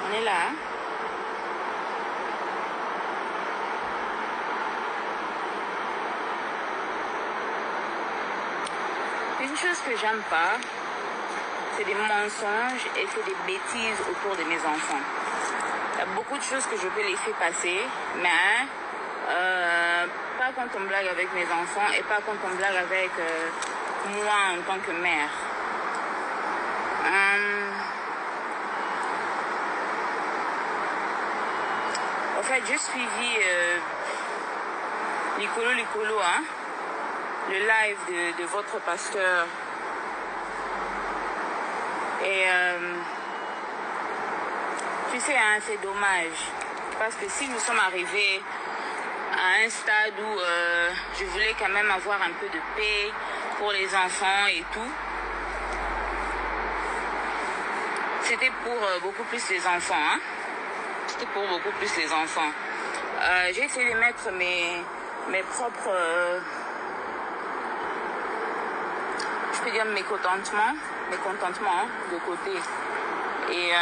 On est là. Une chose que j'aime pas, c'est des mensonges et c'est des bêtises autour de mes enfants. Il y a beaucoup de choses que je peux laisser passer, mais pas quand on blague avec mes enfants et pas quand on blague avec moi en tant que mère. En fait, j'ai suivi Licolo, hein, le live de votre pasteur. Et tu sais, hein, c'est dommage. Parce que si nous sommes arrivés à un stade où je voulais quand même avoir un peu de paix pour les enfants et tout, c'était pour beaucoup plus les enfants. Hein? C'était pour beaucoup plus les enfants. J'ai essayé de mettre mes propres, je peux dire mécontentements de côté. Et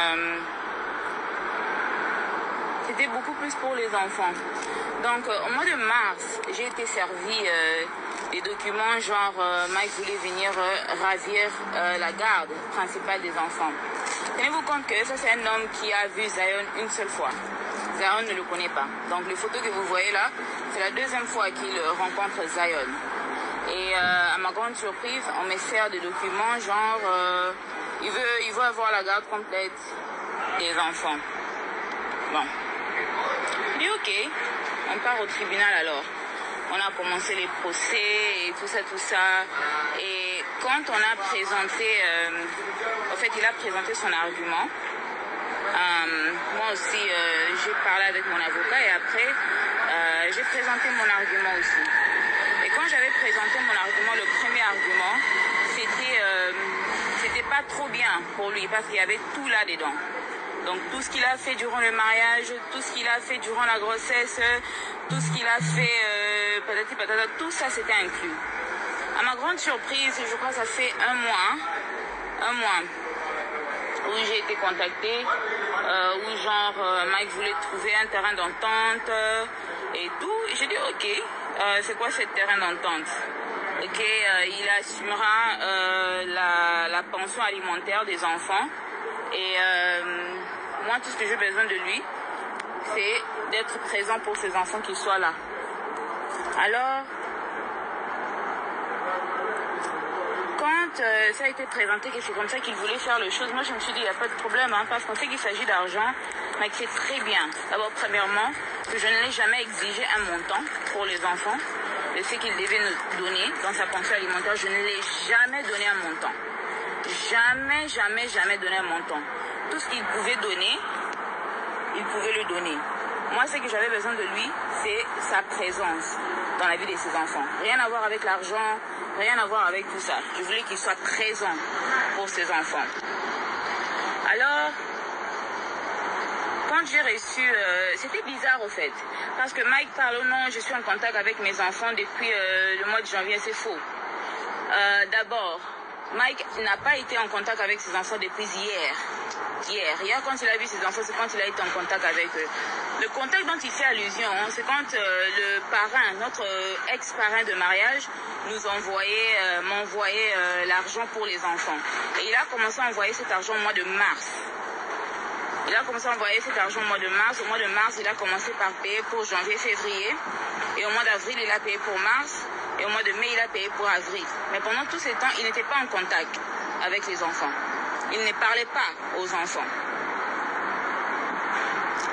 c'était beaucoup plus pour les enfants. Donc au mois de mars, j'ai été servi des documents genre Mike voulait venir ravir la garde principale des enfants. Tenez-vous compte que ça c'est un homme qui a vu Zion une seule fois. Zion ne le connaît pas. Donc les photos que vous voyez là, c'est la deuxième fois qu'il rencontre Zion. Et à ma grande surprise, on me sert des documents genre il veut avoir la garde complète des enfants. Bon. Je dis ok, on part au tribunal alors. On a commencé les procès et tout ça. Et quand on a présenté, en fait il a présenté son argument. Moi aussi j'ai parlé avec mon avocat et après j'ai présenté mon argument aussi. Et quand j'avais présenté mon argument, le premier argument, c'était pas trop bien pour lui parce qu'il y avait tout là-dedans. Donc tout ce qu'il a fait durant le mariage, tout ce qu'il a fait durant la grossesse, tout ce qu'il a fait, patati patata, tout ça c'était inclus. À ma grande surprise, je crois que ça fait un mois où j'ai été contactée, où genre Mike voulait trouver un terrain d'entente et tout. J'ai dit ok, c'est quoi ce terrain d'entente? Ok, il assumera la pension alimentaire des enfants et moi tout ce que j'ai besoin de lui, c'est d'être présent pour ces enfants qui soient là. Alors, quand ça a été présenté que c'est comme ça qu'il voulait faire les choses, moi je me suis dit il n'y a pas de problème, hein, parce qu'on sait qu'il s'agit d'argent, mais que c'est très bien. D'abord, premièrement, que je ne l'ai jamais exigé un montant pour les enfants. Je sais qu'il devait nous donner dans sa pension alimentaire, je ne l'ai jamais donné un montant. Jamais donné un montant. Tout ce qu'il pouvait donner, il pouvait le donner. Moi, ce que j'avais besoin de lui, c'est sa présence dans la vie de ses enfants. Rien à voir avec l'argent, rien à voir avec tout ça. Je voulais qu'il soit présent pour ses enfants. Alors, quand j'ai reçu, c'était bizarre au fait, parce que Mike parle au nom, je suis en contact avec mes enfants depuis le mois de janvier, c'est faux. D'abord, Mike n'a pas été en contact avec ses enfants depuis hier. Hier, quand il a vu ses enfants, c'est quand il a été en contact avec eux. Le contact dont il fait allusion, hein, c'est quand le parrain, notre ex-parrain de mariage, m'envoyait l'argent pour les enfants. Et il a commencé à envoyer cet argent au mois de mars. Il a commencé à envoyer cet argent au mois de mars. Au mois de mars, il a commencé par payer pour janvier, février. Et au mois d'avril, il a payé pour mars. Et au mois de mai, il a payé pour avril. Mais pendant tout ce temps, il n'était pas en contact avec les enfants. Il ne parlait pas aux enfants.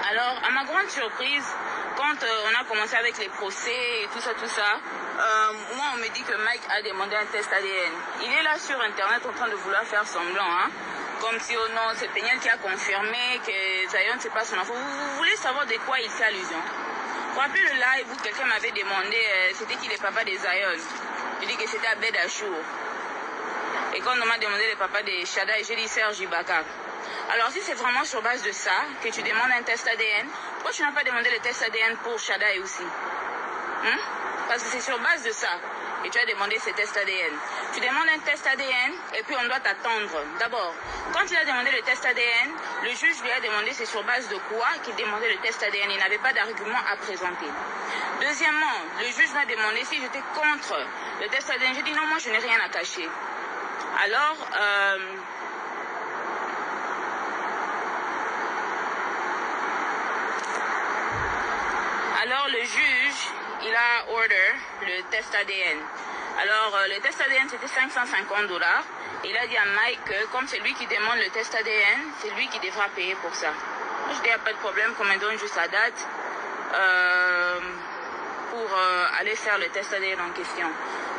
Alors, à ma grande surprise, quand on a commencé avec les procès et tout ça, moi, on me dit que Mike a demandé un test ADN. Il est là sur Internet en train de vouloir faire semblant, hein. Comme si, oh non, c'est Peniel qui a confirmé que Zion, c'est pas son enfant. Vous voulez savoir de quoi il fait allusion? Vous vous rappelez le live où quelqu'un m'avait demandé c'était qui le papa de Zion? Je dis que c'était Abed Achour. Et quand on m'a demandé le papa de Shada, j'ai dit Serge Ibaka. Alors si c'est vraiment sur base de ça que tu demandes un test ADN, pourquoi tu n'as pas demandé le test ADN pour Shada aussi? Parce que c'est sur base de ça que tu as demandé ce test ADN. Tu demandes un test ADN et puis on doit t'attendre. D'abord, quand il a demandé le test ADN, le juge lui a demandé c'est sur base de quoi qu'il demandait le test ADN. Il n'avait pas d'argument à présenter. Deuxièmement, le juge m'a demandé si j'étais contre le test ADN. J'ai dit non, moi je n'ai rien à cacher. Alors le juge, il a order le test ADN. Alors le test ADN c'était $550. Il a dit à Mike que comme c'est lui qui demande le test ADN, c'est lui qui devra payer pour ça. Moi je dis il n'y a pas de problème, qu'on me donne juste la date pour aller faire le test ADN en question.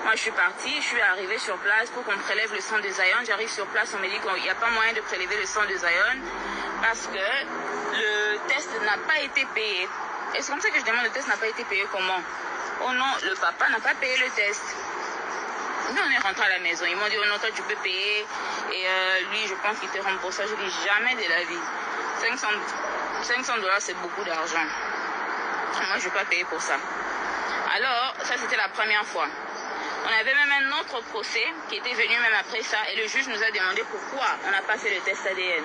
Moi je suis partie, je suis arrivée sur place pour qu'on prélève le sang de Zion. J'arrive sur place, on me dit qu'il n'y a pas moyen de prélever le sang de Zion parce que le test n'a pas été payé. Et c'est comme ça que je demande, le test n'a pas été payé comment? Oh non, le papa n'a pas payé le test. Nous, on est rentré à la maison. Ils m'ont dit, oh non, toi, tu peux payer. Et lui, je pense qu'il te rembourse ça. Je dis, jamais de la vie. $500, c'est beaucoup d'argent. Moi, je ne vais pas payer pour ça. Alors, ça, c'était la première fois. On avait même un autre procès qui était venu même après ça. Et le juge nous a demandé pourquoi on n'a pas fait le test ADN.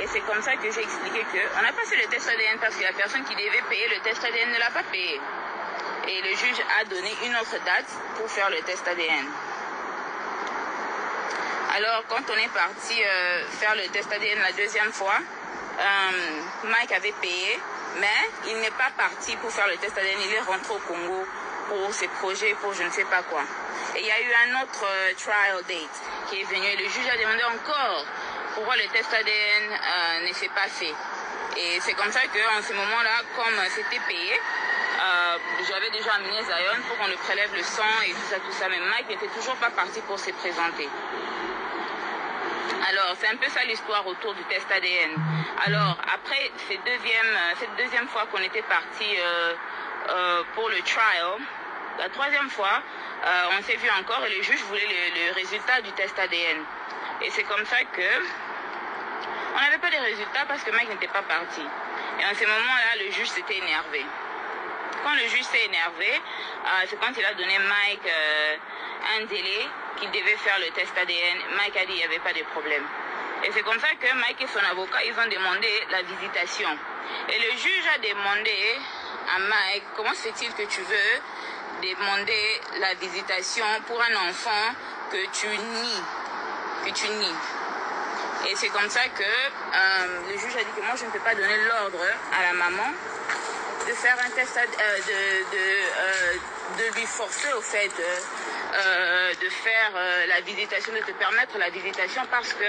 Et c'est comme ça que j'ai expliqué qu'on n'a pas fait le test ADN parce que la personne qui devait payer le test ADN ne l'a pas payé. Et le juge a donné une autre date pour faire le test ADN. Alors, quand on est parti faire le test ADN la deuxième fois, Mike avait payé, mais il n'est pas parti pour faire le test ADN. Il est rentré au Congo pour ses projets, pour je ne sais pas quoi. Et il y a eu un autre trial date qui est venu et le juge a demandé encore pourquoi le test ADN ne s'est pas fait. Et c'est comme ça qu'en ce moment-là, comme c'était payé, j'avais déjà amené Zion pour qu'on le prélève le sang et tout ça. Mais Mike n'était toujours pas parti pour se présenter. Alors, c'est un peu ça l'histoire autour du test ADN. Alors, après cette deuxième fois qu'on était parti pour le trial, la troisième fois, on s'est vu encore et le juge voulait le résultat du test ADN. Et c'est comme ça que on n'avait pas de résultats parce que Mike n'était pas parti. Et en ce moment-là, le juge s'était énervé. Quand le juge s'est énervé, c'est quand il a donné Mike un délai qu'il devait faire le test ADN. Mike a dit qu'il n'y avait pas de problème. Et c'est comme ça que Mike et son avocat, ils ont demandé la visitation. Et le juge a demandé à Mike, comment se fait-il que tu veux demander la visitation pour un enfant que tu nies? Et c'est comme ça que le juge a dit que moi je ne peux pas donner l'ordre à la maman de faire un test, de lui forcer au fait de faire la visitation, de te permettre la visitation parce que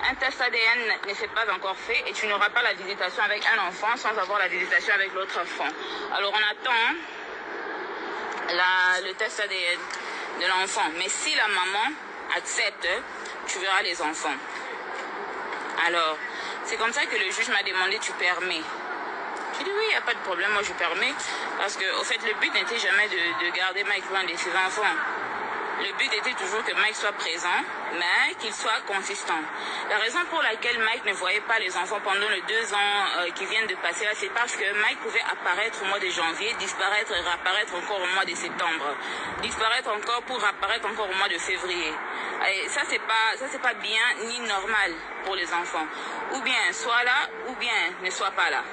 un test ADN ne s'est pas encore fait et tu n'auras pas la visitation avec un enfant sans avoir la visitation avec l'autre enfant. Alors on attend le test ADN de l'enfant. Mais si la maman accepte, tu verras les enfants. Alors, c'est comme ça que le juge m'a demandé, tu permets? J'ai dit oui, il n'y a pas de problème, moi je permets. Parce que, au fait, le but n'était jamais de garder Mike loin de ses enfants. Le but était toujours que Mike soit présent, mais qu'il soit consistant. La raison pour laquelle Mike ne voyait pas les enfants pendant les 2 ans qui viennent de passer là, c'est parce que Mike pouvait apparaître au mois de janvier, disparaître et réapparaître encore au mois de septembre. Disparaître encore pour apparaître encore au mois de février. Et ça, c'est pas bien ni normal pour les enfants. Ou bien sois là, ou bien ne sois pas là.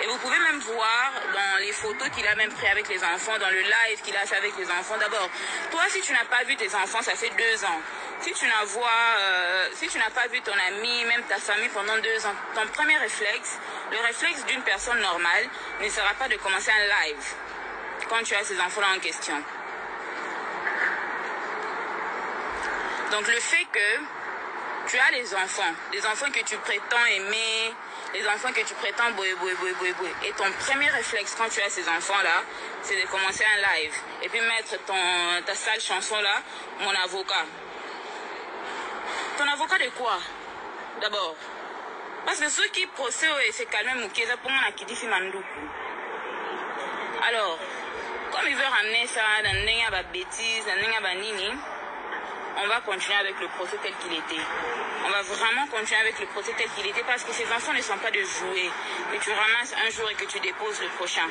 Et vous pouvez même voir dans les photos qu'il a même pris avec les enfants, dans le live qu'il a fait avec les enfants. D'abord, toi, si tu n'as pas vu tes enfants, ça fait 2 ans. Si tu n'as pas vu ton ami, même ta famille pendant 2 ans, ton premier réflexe, le réflexe d'une personne normale, ne sera pas de commencer un live quand tu as ces enfants-là en question. Donc le fait que tu as les enfants que tu prétends aimer, les enfants que tu prétends boué. Et ton premier réflexe quand tu as ces enfants-là, c'est de commencer un live. Et puis mettre ta sale chanson-là, mon avocat. Ton avocat de quoi? D'abord. Parce que ceux qui procèdent, c'est calmer Moukeza pour moi, qui dit Mandoukou. Alors, comme il veut ramener ça dans une bêtise, dans une nini, on va continuer avec le procès tel qu'il était. On va vraiment continuer avec le procès tel qu'il était parce que ces enfants ne sont pas de jouets que tu ramasses un jour et que tu déposes le prochain.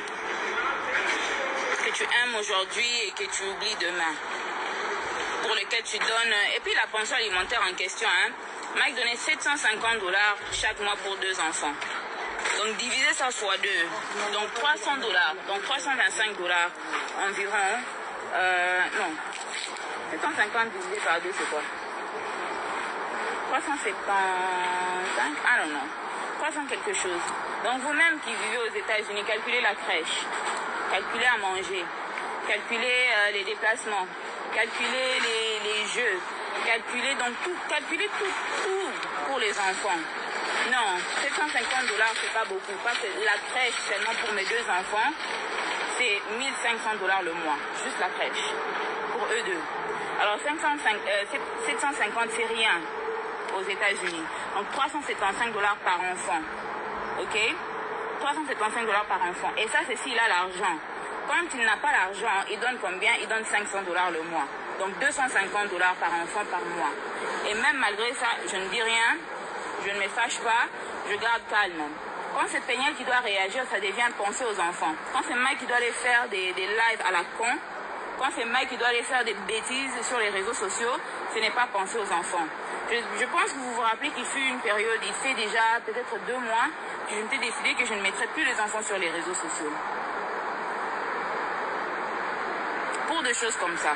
Que tu aimes aujourd'hui et que tu oublies demain. pour lequel tu donnes. Et puis la pension alimentaire en question, hein, Mike donnait 750 $ chaque mois pour 2 enfants. Donc diviser ça fois 2, donc 300 $, donc 325 $ environ. Non, 750 divisé par 2 c'est quoi? 375, I don't know, 300 quelque chose. Donc vous-même qui vivez aux États-Unis, calculez la crèche, calculez à manger, calculez les déplacements, calculez les jeux, calculez donc tout, calculez tout pour les enfants. Non, 750 $, c'est pas beaucoup, parce que la crèche seulement pour mes 2 enfants, c'est 1500 $ le mois, juste la crèche, pour eux deux. Alors 750 c'est rien aux États-Unis, donc 375 $ par enfant, ok, 375 $ par enfant, et ça c'est s'il a l'argent. Quand il n'a pas l'argent, il donne combien? Il donne 500 $ le mois, donc 250 $ par enfant par mois. Et même malgré ça, je ne dis rien, je ne me fâche pas, je garde calme. Quand c'est Peignel qui doit réagir, ça devient penser aux enfants. Quand c'est Mike qui doit aller faire des lives à la con, quand c'est Mike qui doit aller faire des bêtises sur les réseaux sociaux, ce n'est pas penser aux enfants. Je pense que vous vous rappelez qu'il fut une période, il fait déjà peut-être 2 mois, que je m'étais décidé que je ne mettrais plus les enfants sur les réseaux sociaux. Pour des choses comme ça.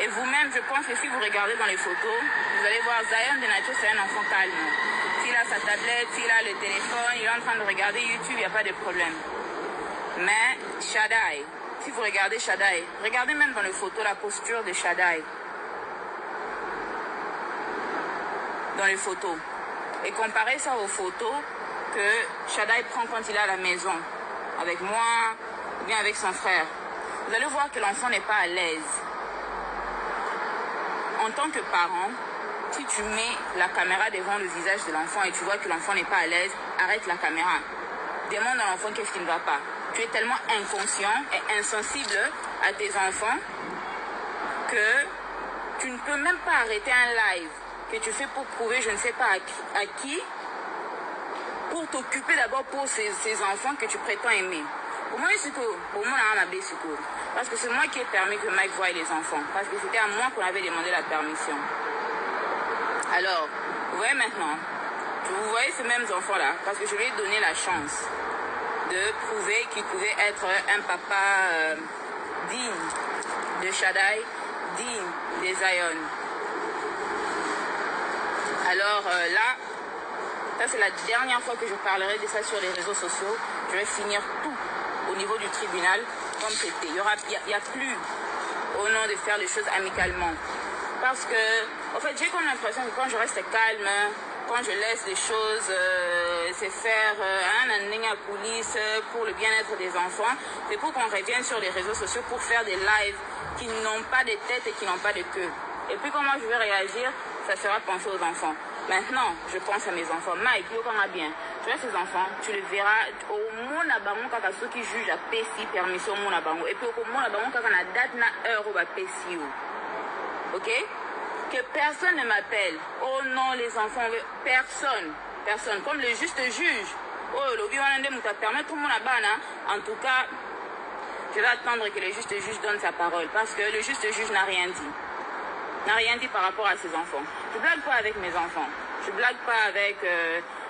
Et vous-même, je pense que si vous regardez dans les photos, vous allez voir Zion de nature, c'est un enfant calme. S'il a sa tablette, s'il a le téléphone, il est en train de regarder YouTube, il n'y a pas de problème. Mais Shaddai, si vous regardez Shaddai, regardez même dans les photos la posture de Shaddai. Dans les photos. Et comparez ça aux photos que Shaddai prend quand il est à la maison, avec moi, ou bien avec son frère. Vous allez voir que l'enfant n'est pas à l'aise. En tant que parent, si tu mets la caméra devant le visage de l'enfant et tu vois que l'enfant n'est pas à l'aise, arrête la caméra. Demande à l'enfant qu'est-ce qui ne va pas. Tu es tellement inconscient et insensible à tes enfants que tu ne peux même pas arrêter un live que tu fais pour prouver je ne sais pas à qui, pour t'occuper d'abord pour ces enfants que tu prétends aimer. Pour moi, parce que c'est moi qui ai permis que Mike voie les enfants. Parce que c'était à moi qu'on avait demandé la permission. Alors, vous voyez maintenant, vous voyez ces mêmes enfants-là, parce que je lui ai donné la chance de prouver qu'il pouvait être un papa digne de Shaddai, digne des Zion. Alors là, ça c'est la dernière fois que je parlerai de ça sur les réseaux sociaux. Je vais finir tout au niveau du tribunal comme c'était. Il n'y a plus au nom de faire les choses amicalement. Parce que, en fait, j'ai comme l'impression que quand je reste calme, quand je laisse les choses se faire un police pour le bien-être des enfants, c'est pour qu'on revienne sur les réseaux sociaux pour faire des lives qui n'ont pas de tête et qui n'ont pas de queue. Et puis comment je vais réagir, ça sera penser aux enfants. Maintenant, je pense à mes enfants. Mike, yo quand bien. Tu vois ces enfants, tu les verras au monde à bango quand ceux qui jugent à PSI permission au monde à bango. Et puis au monde à bango quand on a date na heure au PSI. Ok? Que personne ne m'appelle. Oh non, les enfants, personne. Personne. Comme le juste juge. Oh, l'obi wanande mouta permet tout le monde à bana. En tout cas, je vais attendre que le juste juge donne sa parole. Parce que le juste juge n'a rien dit. N'a rien dit par rapport à ses enfants. Je blague pas avec mes enfants. Je blague pas avec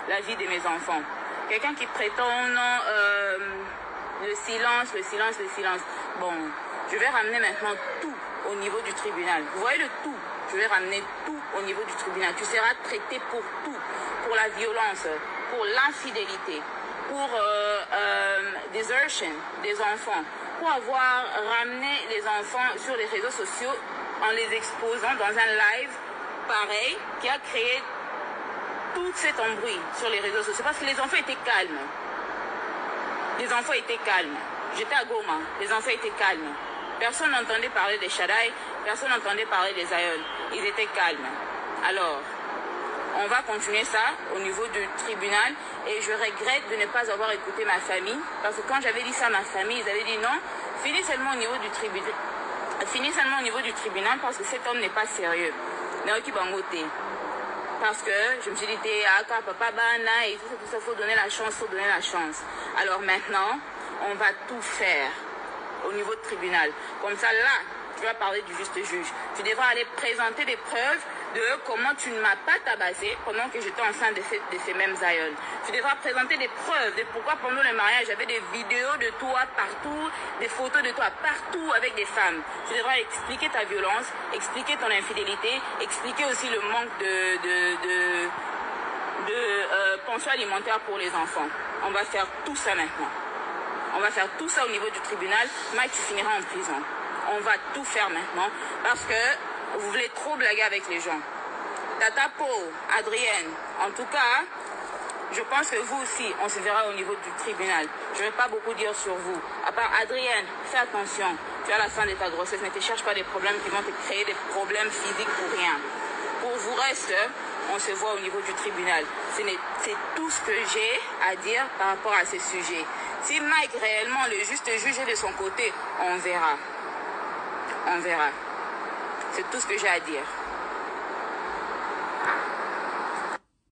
la vie de mes enfants. Quelqu'un qui prétend non, le silence. Bon, je vais ramener maintenant tout au niveau du tribunal. Vous voyez le tout. Je vais ramener tout au niveau du tribunal. Tu seras traité pour tout. Pour la violence, pour l'infidélité, pour desertion des enfants, pour avoir ramené les enfants sur les réseaux sociaux en les exposant dans un live pareil qui a créé tout cet embrouille sur les réseaux sociaux parce que les enfants étaient calmes. Les enfants étaient calmes. J'étais à Goma, les enfants étaient calmes. Personne n'entendait parler des Shaddai, personne n'entendait parler des Zion. Ils étaient calmes. Alors, on va continuer ça au niveau du tribunal et je regrette de ne pas avoir écouté ma famille parce que quand j'avais dit ça à ma famille, ils avaient dit non, finis seulement au niveau du tribunal. Finis seulement au niveau du tribunal parce que cet homme n'est pas sérieux. Parce que je me suis dit, papa, bana, et tout ça, il faut donner la chance, Alors maintenant, on va tout faire au niveau du tribunal. Comme ça, là, tu vas parler du juste juge. Tu devras aller présenter des preuves de comment tu ne m'as pas tabassé pendant que j'étais enceinte de ces mêmes aïeuls. Tu devras présenter des preuves de pourquoi pendant le mariage, j'avais des vidéos de toi partout, des photos de toi partout avec des femmes. Tu devras expliquer ta violence, expliquer ton infidélité, expliquer aussi le manque de pension alimentaire pour les enfants. On va faire tout ça maintenant. On va faire tout ça au niveau du tribunal. Mike, tu finiras en prison. On va tout faire maintenant parce que vous voulez trop blaguer avec les gens. Tata Po, Adrienne, en tout cas, je pense que vous aussi, on se verra au niveau du tribunal. Je ne vais pas beaucoup dire sur vous. À part Adrienne, fais attention. Tu as la fin de ta grossesse. Ne te cherche pas des problèmes qui vont te créer des problèmes physiques pour rien. Pour vous reste, on se voit au niveau du tribunal. C'est tout ce que j'ai à dire par rapport à ce sujet. Si Mike réellement, le juste juge est de son côté, on verra. On verra. C'est tout ce que j'ai à dire.